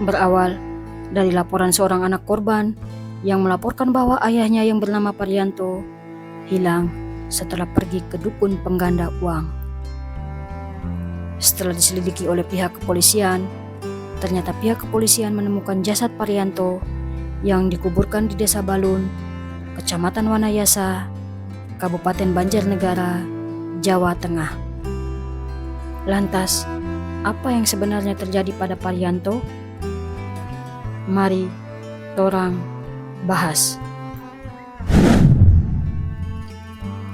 Berawal dari laporan seorang anak korban yang melaporkan bahwa ayahnya yang bernama Parianto hilang setelah pergi ke dukun pengganda uang. Setelah diselidiki oleh pihak kepolisian, ternyata pihak kepolisian menemukan jasad Parianto yang dikuburkan di Desa Balun, Kecamatan Wanayasa, Kabupaten Banjarnegara, Jawa Tengah. Lantas, apa yang sebenarnya terjadi pada Parianto? Mari torang bahas.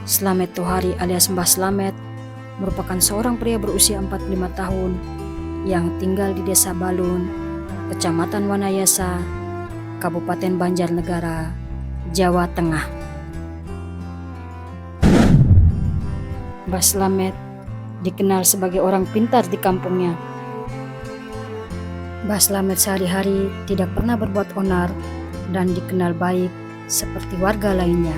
Slamet Tohari alias Mbah Slamet merupakan seorang pria berusia 45 tahun yang tinggal di Desa Balun, Kecamatan Wanayasa, Kabupaten Banjarnegara, Jawa Tengah. Mbah Slamet dikenal sebagai orang pintar di kampungnya. Mbah Slamet sehari-hari tidak pernah berbuat onar dan dikenal baik seperti warga lainnya.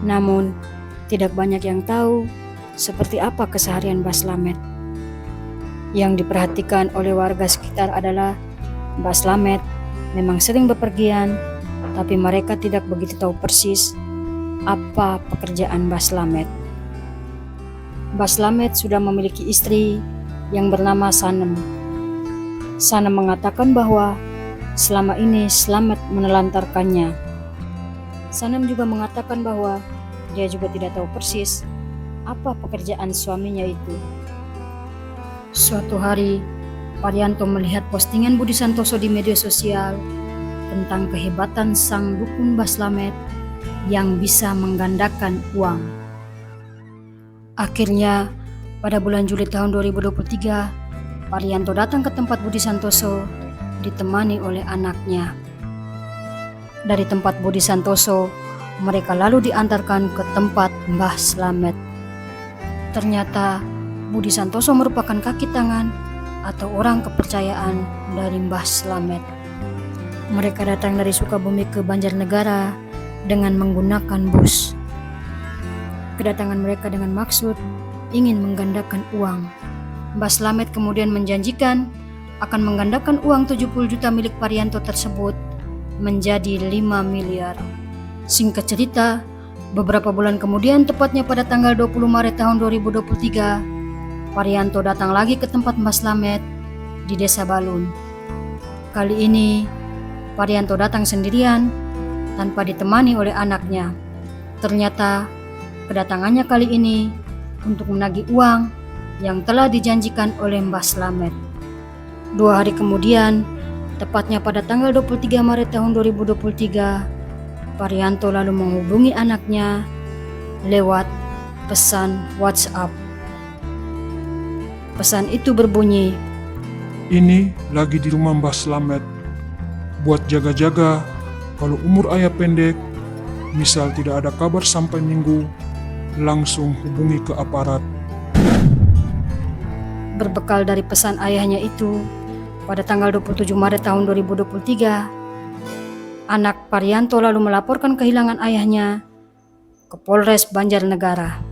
Namun, tidak banyak yang tahu seperti apa keseharian Mbah Slamet. Yang diperhatikan oleh warga sekitar adalah Mbah Slamet memang sering bepergian, tapi mereka tidak begitu tahu persis apa pekerjaan Mbah Slamet. Mbah Slamet sudah memiliki istri yang bernama Sanem. Sanem mengatakan bahwa selama ini Slamet menelantarkannya. Sanem juga mengatakan bahwa dia juga tidak tahu persis apa pekerjaan suaminya itu. Suatu hari, Parianto melihat postingan Budi Santoso di media sosial tentang kehebatan sang dukun Mbah Slamet yang bisa menggandakan uang. Akhirnya, pada bulan Juli tahun 2023, Parianto datang ke tempat Budi Santoso ditemani oleh anaknya. Dari tempat Budi Santoso, mereka lalu diantarkan ke tempat Mbah Slamet. Ternyata Budi Santoso merupakan kaki tangan atau orang kepercayaan dari Mbah Slamet. Mereka datang dari Sukabumi ke Banjarnegara dengan menggunakan bus. Kedatangan mereka dengan maksud ingin menggandakan uang. Mbah Slamet kemudian menjanjikan akan menggandakan uang 70 juta milik Parianto tersebut menjadi 5 miliar. Singkat cerita, beberapa bulan kemudian, tepatnya pada tanggal 20 Maret tahun 2023, Parianto datang lagi ke tempat Mbah Slamet di Desa Balun. Kali ini, Parianto datang sendirian tanpa ditemani oleh anaknya. Ternyata, kedatangannya kali ini untuk menagih uang yang telah dijanjikan oleh Mbah Slamet. 2 hari kemudian, tepatnya pada tanggal 23 Maret tahun 2023, Parianto lalu menghubungi anaknya lewat pesan WhatsApp. Pesan itu berbunyi, "Ini lagi di rumah Mbah Slamet. Buat jaga-jaga, kalau umur ayah pendek, misal tidak ada kabar sampai minggu, langsung hubungi ke aparat." Berbekal dari pesan ayahnya itu, pada tanggal 27 Maret tahun 2023, anak Parianto lalu melaporkan kehilangan ayahnya ke Polres Banjarnegara.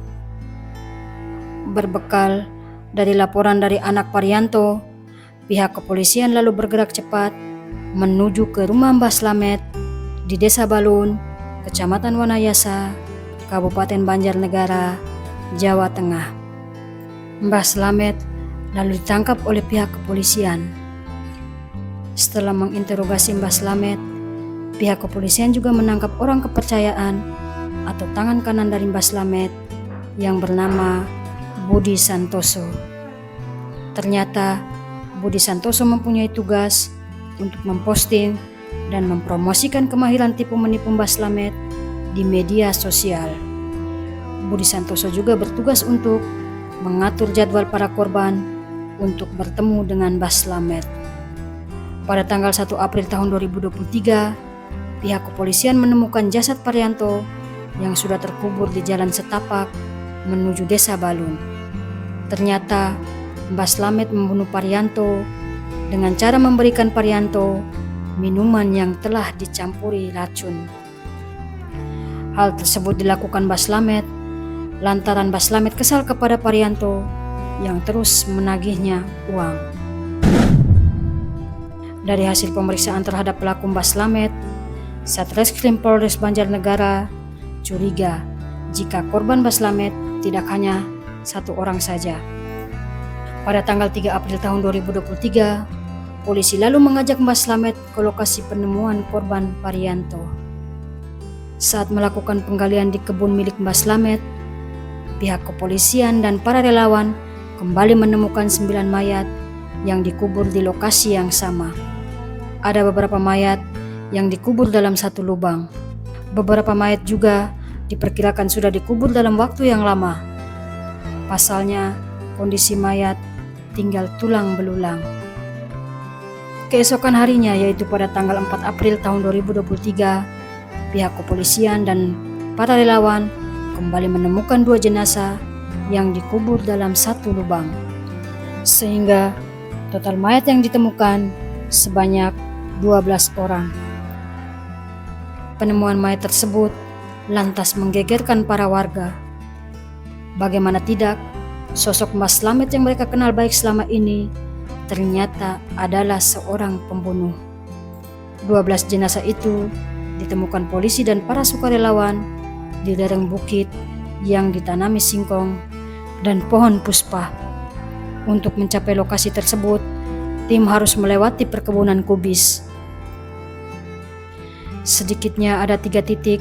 Berbekal dari laporan dari anak Parianto, pihak kepolisian lalu bergerak cepat menuju ke rumah Mbah Slamet di Desa Balun, Kecamatan Wanayasa, Kabupaten Banjarnegara, Jawa Tengah. Mbah Slamet lalu ditangkap oleh pihak kepolisian. Setelah menginterogasi Mbah Slamet, pihak kepolisian juga menangkap orang kepercayaan atau tangan kanan dari Mbah Slamet yang bernama Budi Santoso. Ternyata Budi Santoso mempunyai tugas untuk memposting dan mempromosikan kemahiran tipu menipu Mbah Slamet di media sosial. Budi Santoso juga bertugas untuk mengatur jadwal para korban untuk bertemu dengan Mbah Slamet. Pada tanggal 1 April tahun 2023, pihak kepolisian menemukan jasad Parianto yang sudah terkubur di Jalan Setapak menuju Desa Balun. Ternyata Mbah Slamet membunuh Parianto dengan cara memberikan Parianto minuman yang telah dicampuri racun. Hal tersebut dilakukan Mbah Slamet lantaran Mbah Slamet kesal kepada Parianto yang terus menagihnya uang. Dari hasil pemeriksaan terhadap pelaku Mbah Slamet, Satreskrim Polres Banjarnegara curiga jika korban Mbah Slamet tidak hanya satu orang saja. Pada tanggal 3 April tahun 2023, polisi lalu mengajak Mbah Slamet ke lokasi penemuan korban Parianto. Saat melakukan penggalian di kebun milik Mbah Slamet, pihak kepolisian dan para relawan kembali menemukan 9 mayat yang dikubur di lokasi yang sama. Ada beberapa mayat yang dikubur dalam satu lubang. Beberapa mayat juga diperkirakan sudah dikubur dalam waktu yang lama. Pasalnya, kondisi mayat tinggal tulang belulang. Keesokan harinya, yaitu pada tanggal 4 April tahun 2023, pihak kepolisian dan para relawan kembali menemukan 2 jenazah yang dikubur dalam satu lubang. Sehingga total mayat yang ditemukan sebanyak 12 orang. Penemuan mayat tersebut lantas menggegerkan para warga. Bagaimana tidak, sosok Mbah Slamet yang mereka kenal baik selama ini ternyata adalah seorang pembunuh. 12 jenazah itu ditemukan polisi dan para sukarelawan di lereng bukit yang ditanami singkong dan pohon puspa. Untuk mencapai lokasi tersebut, tim harus melewati perkebunan kubis. Sedikitnya ada 3 titik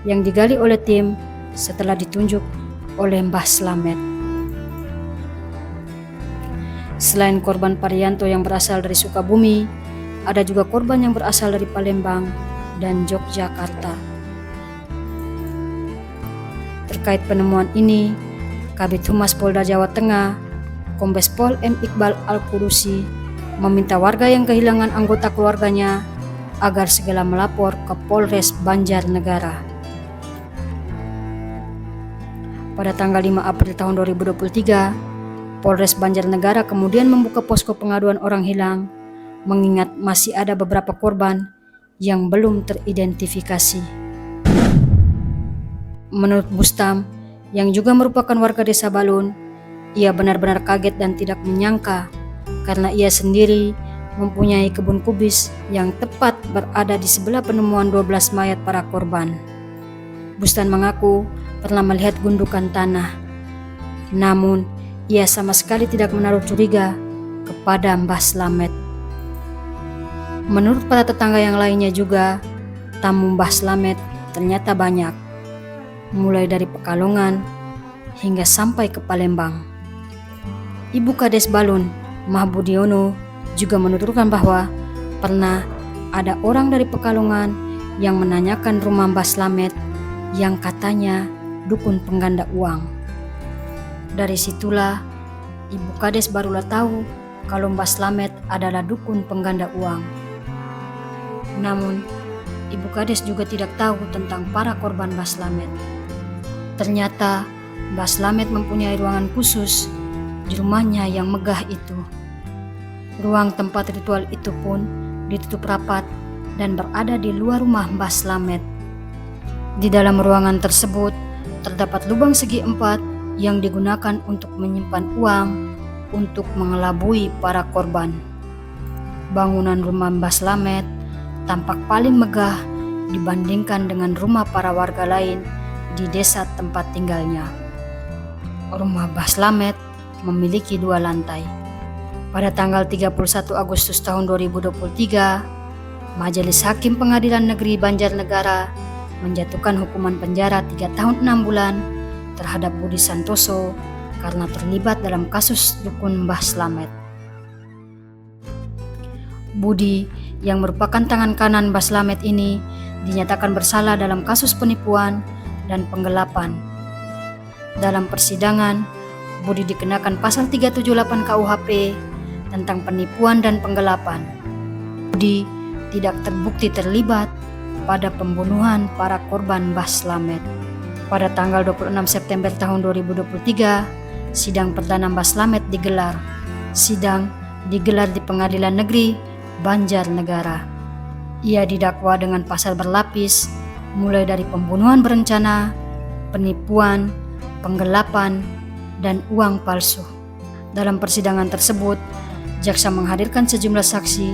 yang digali oleh tim setelah ditunjuk oleh Mbah Slamet. Selain korban Parianto yang berasal dari Sukabumi, ada juga korban yang berasal dari Palembang dan Yogyakarta. Terkait penemuan ini, Kabid Humas Polda Jawa Tengah, Kombes Pol M. Iqbal Al-Qudusi, meminta warga yang kehilangan anggota keluarganya agar segera melapor ke Polres Banjarnegara. Pada tanggal 5 April tahun 2023, Polres Banjarnegara kemudian membuka posko pengaduan orang hilang, mengingat masih ada beberapa korban yang belum teridentifikasi. Menurut Bustam, yang juga merupakan warga desa Balun, ia benar-benar kaget dan tidak menyangka karena ia sendiri mempunyai kebun kubis yang tepat berada di sebelah penemuan 12 mayat para korban. Bustan mengaku pernah melihat gundukan tanah, namun ia sama sekali tidak menaruh curiga kepada Mbah Slamet. Menurut para tetangga yang lainnya juga, tamu Mbah Slamet ternyata banyak, mulai dari Pekalongan hingga sampai ke Palembang. Ibu Kades Balun, Mah Budiono, juga menuturkan bahwa pernah ada orang dari Pekalongan yang menanyakan rumah Mbah Slamet yang katanya dukun pengganda uang. Dari situlah Ibu Kades barulah tahu kalau Mbah Slamet adalah dukun pengganda uang. Namun, Ibu Kades juga tidak tahu tentang para korban Mbah Slamet. Ternyata Mbah Slamet mempunyai ruangan khusus di rumahnya yang megah itu. Ruang tempat ritual itu pun ditutup rapat dan berada di luar rumah Mbah Slamet. Di dalam ruangan tersebut terdapat lubang segi 4 yang digunakan untuk menyimpan uang untuk mengelabui para korban. Bangunan rumah Mbah Slamet tampak paling megah dibandingkan dengan rumah para warga lain di desa tempat tinggalnya. Rumah Mbah Slamet memiliki 2 lantai. Pada tanggal 31 Agustus tahun 2023, Majelis Hakim Pengadilan Negeri Banjarnegara menjatuhkan hukuman penjara 3 tahun 6 bulan terhadap Budi Santoso karena terlibat dalam kasus dukun Mbah Slamet. Budi, yang merupakan tangan kanan Mbah Slamet ini, dinyatakan bersalah dalam kasus penipuan dan penggelapan. Dalam persidangan, Budi dikenakan pasal 378 KUHP tentang penipuan dan penggelapan. Budi tidak terbukti terlibat pada pembunuhan para korban Mbah Slamet. Pada tanggal 26 September tahun 2023, sidang perdana Mbah Slamet digelar. Sidang digelar di Pengadilan Negeri Banjarnegara. Ia didakwa dengan pasal berlapis, mulai dari pembunuhan berencana, penipuan, penggelapan, dan uang palsu. Dalam persidangan tersebut, jaksa menghadirkan sejumlah saksi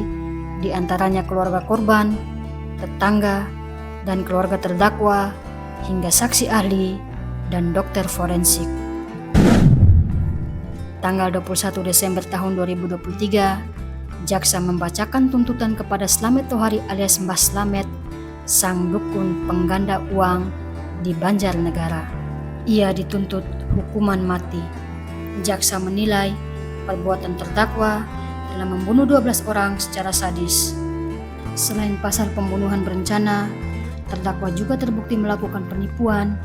di antaranya keluarga korban, tetangga, dan keluarga terdakwa, hingga saksi ahli dan dokter forensik. Tanggal 21 Desember tahun 2023, jaksa membacakan tuntutan kepada Slamet Tohari alias Mbah Slamet, sang dukun pengganda uang di Banjarnegara. Ia dituntut hukuman mati. Jaksa menilai perbuatan terdakwa telah membunuh 12 orang secara sadis. Selain pasal pembunuhan berencana, terdakwa juga terbukti melakukan penipuan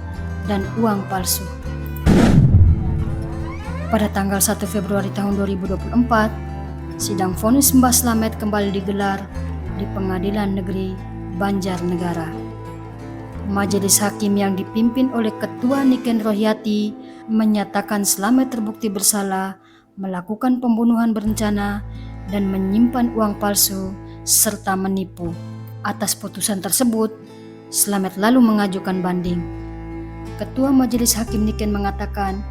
dan uang palsu. Pada tanggal 1 Februari tahun 2024, sidang vonis Mbah Slamet kembali digelar di Pengadilan Negeri Banjarnegara. Majelis hakim yang dipimpin oleh Ketua Niken Rohyati menyatakan Slamet terbukti bersalah melakukan pembunuhan berencana dan menyimpan uang palsu serta menipu. Atas putusan tersebut, Slamet lalu mengajukan banding. Ketua Majelis Hakim Niken mengatakan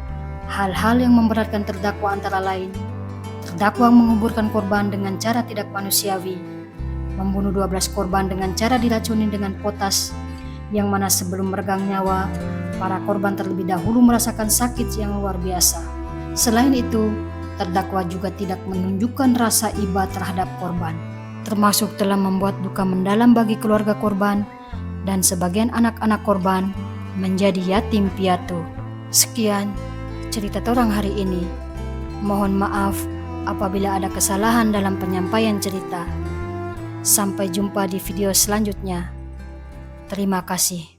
hal-hal yang memberatkan terdakwa antara lain: terdakwa menguburkan korban dengan cara tidak manusiawi, membunuh 12 korban dengan cara diracuni dengan potas, yang mana sebelum meregang nyawa, para korban terlebih dahulu merasakan sakit yang luar biasa. Selain itu, terdakwa juga tidak menunjukkan rasa iba terhadap korban, termasuk telah membuat duka mendalam bagi keluarga korban dan sebagian anak-anak korban menjadi yatim piatu. Sekian cerita torang hari ini. Mohon maaf apabila ada kesalahan dalam penyampaian cerita. Sampai jumpa di video selanjutnya. Terima kasih.